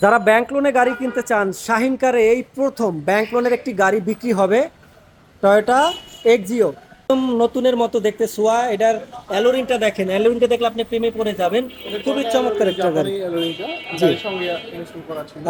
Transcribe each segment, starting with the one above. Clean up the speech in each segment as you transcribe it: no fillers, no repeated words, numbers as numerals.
যারা ব্যাংক লোনে গাড়ি কিনতে চান, শাহিন কারে এই প্রথম ব্যাংক লোনের একটি গাড়ি বিক্রি হবে, টয়োটা এক্সিও। একদম নতুনের মতো দেখতে সোয়া। এটার অ্যালোরিনটা দেখেন, অ্যালোরিনটা দেখলে আপনি প্রেমে পড়ে যাবেন। খুবই চমৎকার একটা গাড়ি। জি,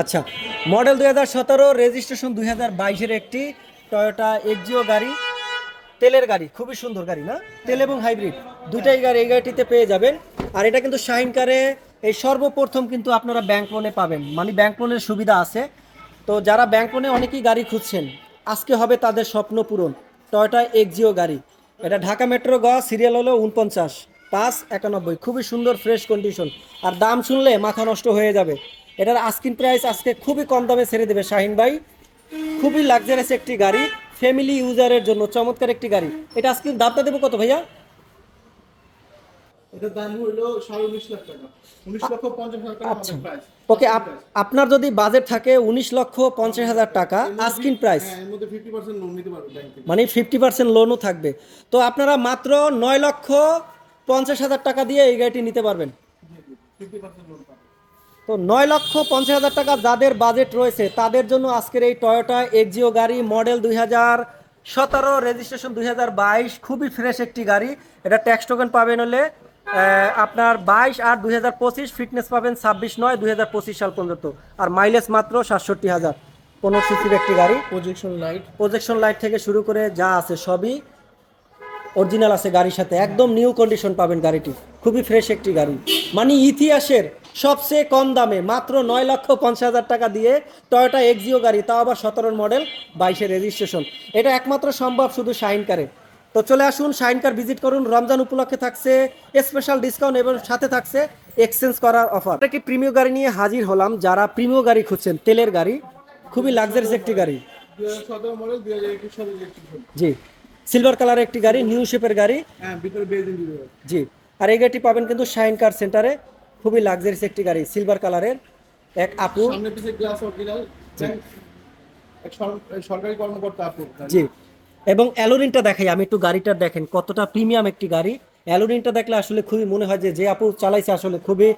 আচ্ছা। মডেল 2017, রেজিস্ট্রেশন 2022-এর একটি টয়োটা এক্সিও গাড়ি, তেলের গাড়ি। খুবই সুন্দর গাড়ি না? তেল এবং হাইব্রিড দুইটাই গাড়ি এই গাড়িটিতে পেয়ে যাবেন। আর এটা কিন্তু শাহিন কারে এই সর্বপ্রথম কিন্তু আপনারা ব্যাংক লোনে পাবেন, মানে ব্যাংক লোনের সুবিধা আছে। তো যারা ব্যাংক লোনে অনেকেই গাড়ি খুঁজছেন, আজকে হবে তাদের স্বপ্ন পূরণ। টয়োটা এক্সিও গাড়ি, এটা ঢাকা মেট্রো গ, সিরিয়াল হলো 49 591। খুবই সুন্দর ফ্রেশ কন্ডিশন। আর দাম শুনলে মাথা নষ্ট হয়ে যাবে। এটার আস্কিং প্রাইস আজকে খুবই কম দামে ছেড়ে দেবে শাহিন ভাই। খুবই লাক্সারিয়াস একটি গাড়ি, ফ্যামিলি ইউজারের জন্য চমৎকার একটি গাড়ি। এটা আজকে দামটা দেবো কত ভাইয়া? এটার দাম হলো 19.5 লাখ টাকা, 19,50,000 টাকা আচ্ছা, আমাদের প্রাইস। ওকে। আপনার যদি বাজেট থাকে 19,50,000 টাকা আস্কিং প্রাইস, হ্যাঁ, এর মধ্যে 50% লোন নিতে পারবে ব্যাংক থেকে। মানে 50% লোনও থাকবে। তো আপনারা মাত্র 9,50,000 টাকা দিয়ে এই গাড়িটি নিতে পারবেন। 50% লোন পাবে। তো 9,50,000 টাকা যাদের বাজেট রয়েছে তাদের জন্য আজকের এই টয়োটা এক্সিও গাড়ি, মডেল 2017, রেজিস্ট্রেশন 2022। খুবই ফ্রেশ একটি গাড়ি। এটা ট্যাক্স টোকেন পাবেন হলে আপনার 22/8/2025, ফিটনেস পাবেন 26/9/2025 সাল পর্যন্ত। আর মাইলেজ মাত্র 67,000। 15 সিসির একটি গাড়ি। প্রজেকশন লাইট থেকে শুরু করে যা আছে সবই অরিজিনাল আছে গাড়ির সাথে। একদম নিউ কন্ডিশন পাবেন গাড়িটি। খুবই ফ্রেশ একটি গাড়ি, মানে ইতিহাসের সবচেয়ে কম দামে মাত্র 9,50,000 টাকা দিয়ে টয়োটা এক্সিও গাড়ি, তাও আবার 17 মডেল, 22-এর রেজিস্ট্রেশন। এটা একমাত্র সম্ভব শুধু শাহিন কারে। তো চলে আসুন, শাহিন কার ভিজিট করুন। রমজান উপলক্ষে থাকছে স্পেশাল ডিসকাউন্ট এবং সাথে থাকছে এক্সচেঞ্জ করার অফার। এটা কি প্রিমিয় গাড়ি নিয়ে হাজির হলাম। যারা প্রিমিয় গাড়ি খুঁজছেন, তেলের গাড়ি, খুবই লাক্সারিয়াস একটি গাড়ি। 2017 মডেল, 2021 সালের রেজিস্ট্রেশন। জি, সিলভার কালারের একটি গাড়ি, নিউ শেপের গাড়ি। হ্যাঁ, ভিতরে বেজেন্ট দিবে। জি, আর এই গাড়িটি পাবেন কিন্তু শাহিন কার সেন্টারে। খুবই লাক্সারিয়াস একটি গাড়ি, সিলভার কালারের। এক আপু, সামনে পিছে গ্লাস অরিজিনাল, এক সরকারি কর্মকর্তা আপু। জি। এবং অ্যালোরিনটা দেখাই আমি একটু, গাড়িটা দেখেন কতটা প্রিমিয়াম একটি গাড়ি। অ্যালোরিনটা দেখলে আসলে খুবই মনে হয় যে যে আপু চালাইছে আসলে খুবই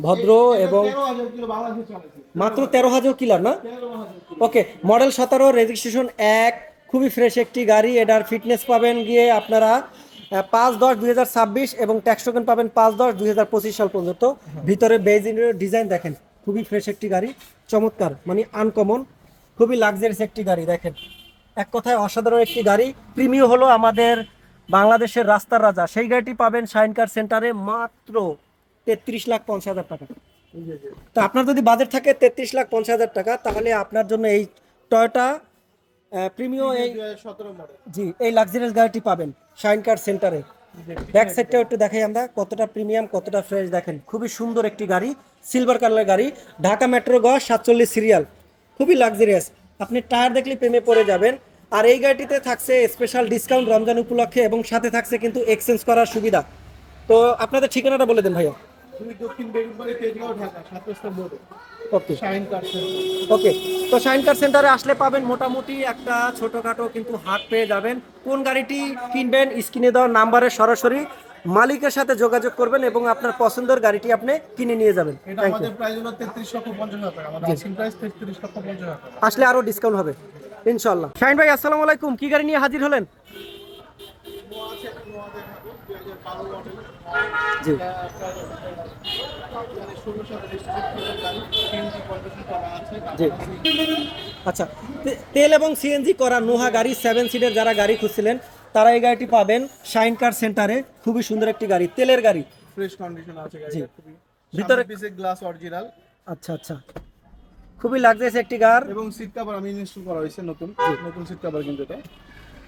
ভদ্র। এবং 13,000 কিলো বাংলাদেশে চালাচ্ছে। মাত্র 13,000 কিলার না? 13,000 কিলো। ওকে, মডেল 17, রেজিস্ট্রেশন 1। খুবই ফ্রেশ একটি গাড়ি। এটার ফিটনেস পাবেন গিয়ে আপনারা 5/10/2026 এবং ট্যাক্স টোকেন পাবেন 5/10/2025 সাল পর্যন্ত। ভিতরে বেজ ইন্টেরিয়র ডিজাইন দেখেন, খুবই ফ্রেশ একটি গাড়ি, চমৎকার, মানে আনকমন। খুবই লাক্সারিয়াস একটি গাড়ি দেখেন, এক কথায় অসাধারণ একটি গাড়ি। প্রিমিয় হলো আমাদের বাংলাদেশের রাস্তার রাজা, সেই গাড়িটি পাবেন শাহিন কার সেন্টারে মাত্র 33,50,000 টাকা। তো আপনার যদি বাজেট থাকে 33,50,000 টাকা, তাহলে আপনার জন্য এই টয়োটা প্রিমিও এই 2017 মডেল। জি, এই লাক্সারিয়াস গাড়িটি পাবেন শাইন কার সেন্টারে। ব্যাক সাইডটাও একটু দেখাই আমরা, কতটা প্রিমিয়াম, কতটা ফ্রেশ দেখেন। খুবই সুন্দর একটি গাড়ি, সিলভার কালারের গাড়ি, ঢাকা মেট্রো গ 47 সিরিয়াল। খুবই লাক্সারিয়াস, আপনি টায়ার দেখলে প্রেমে পড়ে যাবেন। আর এই গাড়িটিতে থাকছে স্পেশাল ডিসকাউন্ট রমজান উপলক্ষে, এবং সাথে থাকছে কিন্তু এক্সচেঞ্জ করার সুবিধা। তো আপনাদের ঠিকানাটা বলে দেন ভাইয়া। তুমি দক্ষিণ বেগুনবাড়ি, তেজগাঁও, ঢাকা 7 রাস্তা মোড়ে ওকে, শাহিন কার সেন্টার। ওকে। তো শাইন কার সেন্টারে আসলে পাবেন মোটামুটি একটা ছোটোখাটো কিন্তু হাট পেয়ে যাবেন। কোন গাড়িটি কিনবেন, স্ক্রিনে দেওয়া নাম্বারে সরাসরি মালিকের সাথে যোগাযোগ করবেন এবং আপনার পছন্দের গাড়িটি আপনি কিনে নিয়ে যাবেন। এটা থ্যাংক ইউ। আমাদের প্রাইস হলো 33,50,000 টাকা। আমাদের আস্কিং প্রাইস 33,50,000 টাকা। আসলে আরো ডিসকাউন্ট হবে ইনশাল্লাহ। শাইন ভাই, আসসালামু আলাইকুম। কি গাড়ি নিয়ে হাজির হলেন? নোয়া আছে, একটা নোয়া দেখাবো, 2012 মডেল। জি, এটা আপনার 2016 সালে রেজিস্ট্রেশন করা গাড়ি, সিএনজি কন্ডিশন করা আছে। জি। আচ্ছা, তেল এবং সিএনজি করা নোহা গাড়ি, 7 সিটের যারা গাড়ি খুঁজছিলেন তারা এই গাড়িটি পাবেন শাইন কার সেন্টারে। খুবই সুন্দর একটি গাড়ি, তেলের গাড়ি। ফ্রেশ কন্ডিশন আছে জি, গাড়িটা খুবই। ভিতরে ভিতরে পিছে গ্লাস অরিজিনাল আচ্ছা আচ্ছা, খুবই লাক্সারিয়াস একটি গাড়ি। এবং সিট কভার আমি ইনস্টল করা হয়েছে, নতুন নতুন সিট কভার কিন্তু এটা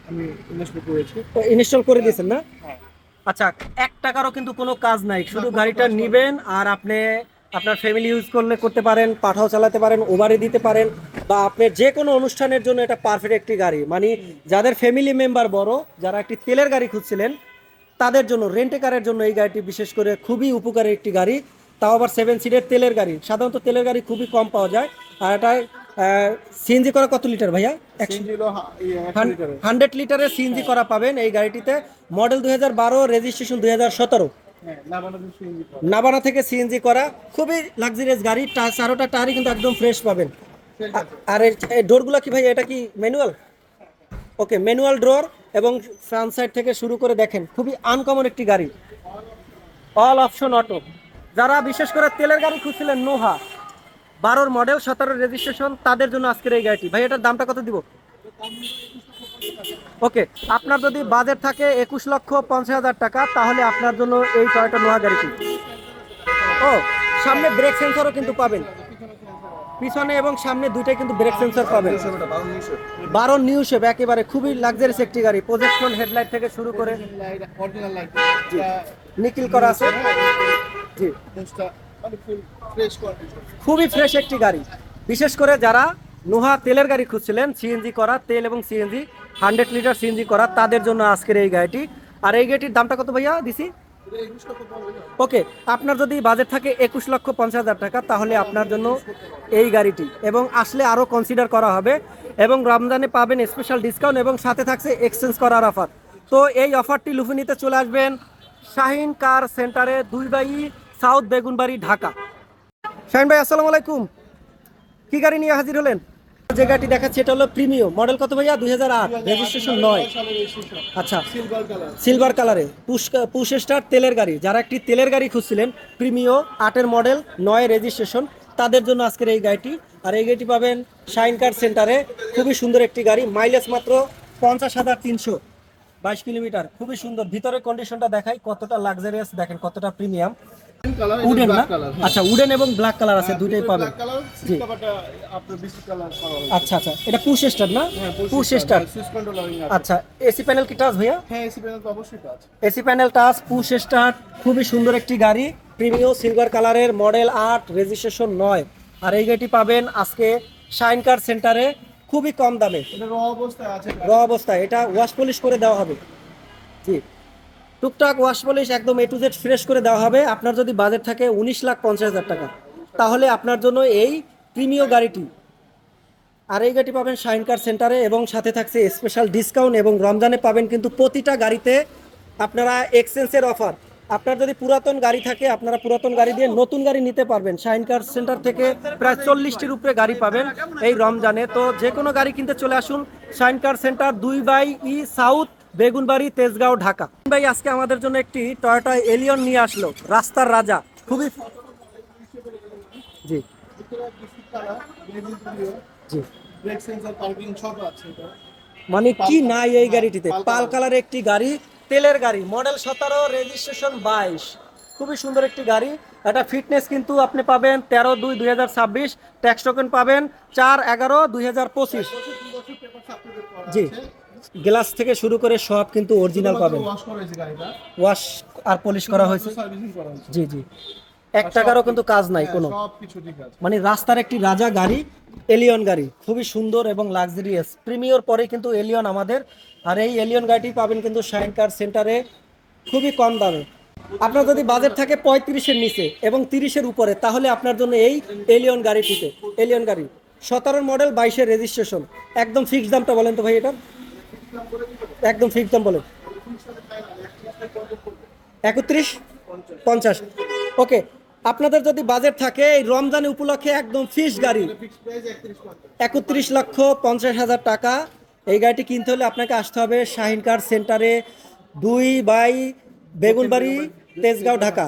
আমি ইনস্টল করেছি। ইনস্টল করে দিয়েছেন না? হ্যাঁ। আচ্ছা, 1 টাকারও কিন্তু কোনো কাজ নাই, শুধু গাড়িটা নিবেন আর আপনি আপনার ফ্যামিলি ইউজ করলে করতে পারেন, পাঠাও চালাতে পারেন, ওভারে দিতে পারেন, বা আপনি যে কোনো অনুষ্ঠানের জন্য এটা পারফেক্ট একটি গাড়ি। মানে যাদের ফ্যামিলি মেম্বার বড়, যারা একটি তেলের গাড়ি খুঁজছিলেন তাদের জন্য, রেন্টে কারের জন্য এই গাড়িটি বিশেষ করে খুবই উপকারী একটি গাড়ি। তাও আবার 7 সিটের তেলের গাড়ি। সাধারণত তেলের গাড়ি খুবই কম পাওয়া যায়। আর এটা সিএনজি করা কত লিটার ভাইয়া? সিএনজি হলো 100 লিটারের। 100 লিটারের সিএনজি করা পাবেন এই গাড়িটিতে। Model 2012, registration 2017। হ্যাঁ, নাবালকের সিএনজি করা। নাবানা থেকে সিএনজি করা, খুবই লাক্সারিয়াস গাড়ি। চারোটা টায়ারই কিন্তু একদম ফ্রেশ পাবেন। ঠিক আছে। আর এই ডোরগুলো কি ভাই, এটা কি ম্যানুয়াল? ওকে, ম্যানুয়াল ডোর এবং ফ্রন্ট সাইড থেকে শুরু করে দেখেন খুবই আনকমন একটি গাড়ি, অল অপশন অটো। যারা বিশেষ করে তেলের গাড়ি খুঁজছিলেন, নোহা 12 মডেল 17 রেজিস্ট্রেশন, তাদের জন্য আজকের এই গাড়িটি। ভাই এটার দামটা কত দিব? ওকে, আপনার যদি বাজেট থাকে 21,50,000 টাকা, তাহলে আপনার জন্য এই টয়োটা নোহা গাড়িটি। ও, সামনে ব্রেক সেন্সরও কিন্তু পাবেন, পিছনে এবং সামনে দুইটাই কিন্তু ব্রেক সেন্সর পাবেন। 12 নিউ শেপ, একেবারে খুবই লাক্সারিয়াস একটি গাড়ি। প্রজেকশন হেডলাইট থেকে শুরু করে অরিজিনাল লাইট, নিকিল করা আছে। জি, মানে ফুল ফ্রেশ কন্ডিশন। খুবই ফ্রেশ একটি গাড়ি। বিশেষ করে যারা নোহা তেলের গাড়ি খুঁজছিলেন, সিএনজি করা, তেল এবং সিএনজি 100 লিটার সিএনজি করা, তাদের জন্য আজকের এই গাড়িটি। আর এই গাড়িটির দামটা কত ভাইয়া দিছি? ওকে, আপনার যদি বাজেট থাকে 21,50,000 টাকা, তাহলে আপনার জন্য এই গাড়িটি, এবং আসলে আরও কনসিডার করা হবে। এবং রমজানে পাবেন স্পেশাল ডিসকাউন্ট এবং সাথে থাকছে এক্সচেঞ্জ করার অফার। তো এই অফারটি লুফে নিতে চলে আসবেন শাহিন কার সেন্টারে, 2 সাউথ বেগুনবাড়ি, ঢাকা। শাহিন ভাই, আসসালামু আলাইকুম। কি গাড়ি নিয়ে হাজির হলেন? যে গাড়িটি দেখাচ্ছে এটা হলো প্রিমিয়াম মডেল। কত ভাইয়া? 2008, রেজিস্ট্রেশন 9। আচ্ছা, সিলভার কালার। সিলভার কালারে পুশ স্টার তেলের গাড়ি। যারা একটি তেলের গাড়ি খুঁজছিলেন, প্রিমিয়ম 8-এর মডেল, 9 রেজিস্ট্রেশন, তাদের জন্য আজকের এই গাড়িটি। আর এই গাড়িটি পাবেন শাইন কার সেন্টারে। খুবই সুন্দর একটি গাড়ি, মাইলেজ মাত্র 50,322 কিলোমিটার। খুবই সুন্দর। ভিতরের কন্ডিশনটা দেখাই কতটা লাক্সারিয়াস, দেখেন কতটা প্রিমিয়াম। কালার, উডেন না? কালার। আচ্ছা, উডেন এবং ব্ল্যাক কালার আছে, দুইটাই পাবেন। কালার, জি। সিটকাভারটা আপনার বিস্কিট কালার করা হয়েছে। আচ্ছা আচ্ছা, এটা পুশ স্টার না? হ্যাঁ, পুশ স্টার। সুইচ কন্ট্রোলারিং আছে। আচ্ছা, এসি প্যানেল কি টাচ ভাইয়া? হ্যাঁ, এসি প্যানেল তো অবশ্যই আছে। AC panel touch, push start, খুবই সুন্দর একটি গাড়ি। প্রিমিয়াম সিলভার কালারের, মডেল 8, রেজিস্ট্রেশন 9। আর এই গাড়িটি পাবেন আজকে শাইন কার সেন্টারে খুবই কম দামে, এটা র অবস্থায় আছে। অবস্থায়। এটা ওয়াশ পলিশ করে দেওয়া হবে। জি, টুকটাক ওয়াশ পলিশ একদম A to Z ফ্রেশ করে দেওয়া হবে। আপনার যদি বাজেট থাকে 19,50,000 টাকা, তাহলে আপনার জন্য এই প্রিমিয়াম গাড়িটি। আর এই গাড়িটি পাবেন শাইন কার সেন্টারে, এবং সাথে থাকছে স্পেশাল ডিসকাউন্ট। এবং রমজানে পাবেন কিন্তু প্রতিটা গাড়িতে আপনারা এক্সচেঞ্জের অফার। আপনার যদি পুরাতন গাড়ি থাকে, আপনারা পুরাতন গাড়ি দিয়ে নতুন গাড়ি নিতে পারবেন। শাইন কার সেন্টার থেকে প্রায় 40টির উপরে গাড়ি পাবেন এই রমজানে। তো যে কোনো গাড়ি কিনতে চলে আসুন শাইন কার centre, 2/E south Begunbari, Tejgaon, Dhaka. ভাই আজকে আমাদের জন্য একটি টয়োটা এলিয়ন নিয়ে আসলো, রাস্তার রাজা। খুবই জি বিস্কিট কালার, বেগুন জি, ব্রেক সেন্সর, পার্কিং সব আছে এটা। মানে কি নাই এই গাড়িটিতে? পাল কালারের একটি গাড়ি, তেলের গাড়ি, মডেল 17, রেজিস্ট্রেশন 22। খুবই সুন্দর একটি গাড়ি। এটা ফিটনেস কিন্তু আপনি পাবেন 13/2/2026, ট্যাক্স টোকেন পাবেন 4/11/2025। জি, গ্লাস থেকে শুরু করে সব কিন্তু অরিজিনাল পাবেন। ওয়াশ করা হয়েছে গাড়িটা। ওয়াশ আর পলিশ করা হয়েছে। সার্ভিসিং করা হয়েছে। জি জি, 1 টাকারও কিন্তু কাজ নাই কোনো। সবকিছু ঠিক আছে। মানে রাস্তার একটি রাজা গাড়ি, এলিয়ন গাড়ি, খুবই সুন্দর এবং লাক্সারিয়াস। প্রিমিয়র পরে কিন্তু এলিয়ন আমাদের। আর এই এলিয়ন গাড়িটি পাবেন কিন্তু শাইন কার সেন্টারে খুবই কম দামে। আপনার যদি বাজেট থাকে 35-এর নিচে এবং 30-এর উপরে, তাহলে আপনার জন্য এই এলিয়ন গাড়িটিতে। এলিয়ন গাড়ি 17 মডেল, 22-এর রেজিস্ট্রেশন। একদম ফিক্সড দামটা বলেন তো ভাই এটার? একদম ফিক্সড দাম বলেন। 31,50। ওকে, আপনাদের যদি বাজেট থাকে এই রমজানের উপলক্ষে একদম ফিক্স গাড়ি, ফিক্সড প্রাইস 31,50,000 টাকা। এই গাড়িটি কিনতে হলে আপনাকে আসতে হবে শাহিন কার সেন্টারে, 2/E বেগুনবাড়ি, তেজগাঁও, ঢাকা।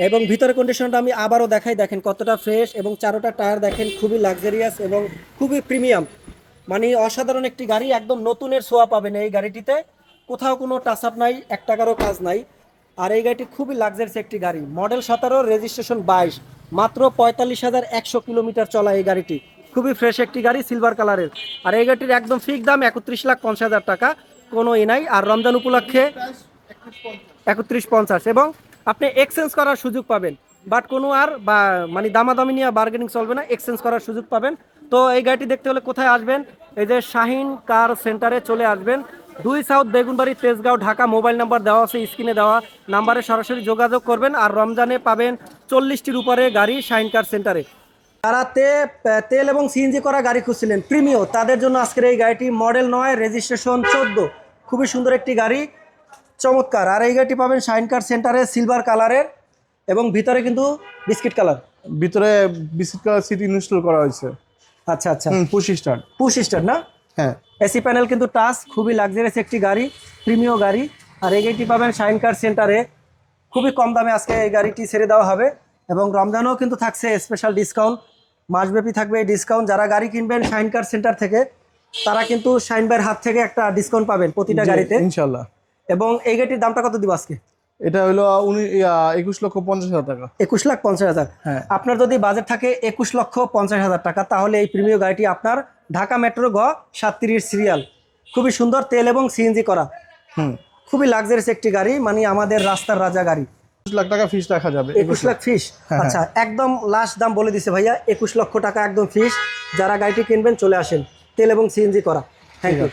এবং ভিতরে কন্ডিশনটা আমি আবারও দেখাই, দেখেন কতটা ফ্রেশ। এবং চারোটা টায়ার দেখেন খুবই লাক্সারিয়াস এবং খুবই প্রিমিয়াম। মানে অসাধারণ একটি গাড়ি, একদম নতুনের ছোঁয়া পাবেন এই গাড়িটিতে। কোথাও কোনো টাচ আপ নাই, 1 টাকারও কাজ নাই। আর এই গাড়িটি খুবই লাক্সারিয়াস একটি গাড়ি, মডেল 17, রেজিস্ট্রেশন 22, মাত্র 45,100 কিলোমিটার চলা এই গাড়িটি। খুবই ফ্রেশ একটি গাড়ি, সিলভার কালারের। আর এই গাড়িটির একদম ফিক্স দাম 31,50,000 টাকা, কোনো নাই। আর রমজান উপলক্ষে 31,50, এবং আপনি এক্সচেঞ্জ করার সুযোগ পাবেন। বাট কোনো আর মানে দামাদামি নিয়ে বার্গেনিং চলবে না, এক্সচেঞ্জ করার সুযোগ পাবেন। তো এই গাড়িটি দেখতে হলে কোথায় আসবেন? এই যে শাহিন কার সেন্টারে চলে আসবেন, 2 south Begunbari, Tejgaon, Dhaka. Mobile number দেওয়া আছে স্ক্রিনে দেওয়া নাম্বারে সরাসরি যোগাযোগ করবেন। আর রমজানে পাবেন 40টির উপরে গাড়ি শাহিন কার সেন্টারে। যারা তেল এবং সিএনজি করা গাড়ি খুঁজছিলেন প্রিমিয়ম, তাদের জন্য আজকের এই গাড়িটি, মডেল 9, রেজিস্ট্রেশন 14। খুবই সুন্দর একটি গাড়ি, চমৎকার। আর এই গাড়িটি পাবেন শাইন কার সেন্টারে সিলভার কালারের এবং ভিতরে কিন্তু বিস্কিট কালার। ভিতরে বিস্কিট কালার সিট ইনস্টল করা হয়েছে। আচ্ছা আচ্ছা, পুশ স্টার্ট। পুশ স্টার না? হ্যাঁ, এসি প্যানেল কিন্তু টাচ, খুবই লাক্সারিয়াস একটি গাড়ি, প্রিমিয় গাড়ি। আর এই গাড়িটি পাবেন শাইন কার সেন্টারে খুবই কম দামে আজকে এই গাড়িটি ছেড়ে দেওয়া হবে এবং রমজানেও কিন্তু থাকছে স্পেশাল ডিসকাউন্ট, মাসব্যাপী থাকবে এই ডিসকাউন্ট। যারা গাড়ি কিনবেন শাইন কার সেন্টার থেকে তারা কিন্তু শাইন ভাইয়ের হাত থেকে একটা ডিসকাউন্ট পাবেন প্রতিটা গাড়িতে। ইনশাল্লাহ। এবং এই গাড়িটির দামটা কত দিব আজকে? এটা হলো 21,50,000 টাকা। 21,50,000। হ্যাঁ। আপনার যদি বাজেট থাকে 21,50,000 টাকা, তাহলে এই প্রিমিয় গাড়িটি আপনার ঢাকা মেট্রো গ 37 সিরিয়াল, খুবই সুন্দর, তেল এবং সিএনজি করা, খুবই লাক্সারিয়াস একটি গাড়ি, মানে আমাদের রাস্তার রাজা গাড়ি। 21 লাখ টাকা ফিস রাখা যাবে। 21 লাখ ফিস? হ্যাঁ। আচ্ছা, একদম লাস্ট দাম বলে দিছে ভাইয়া, 21 লক্ষ টাকা একদম ফিস। যারা গাড়িটি কিনবেন চলে আসেন, তেল এবং সিএনজি করা। Thank you.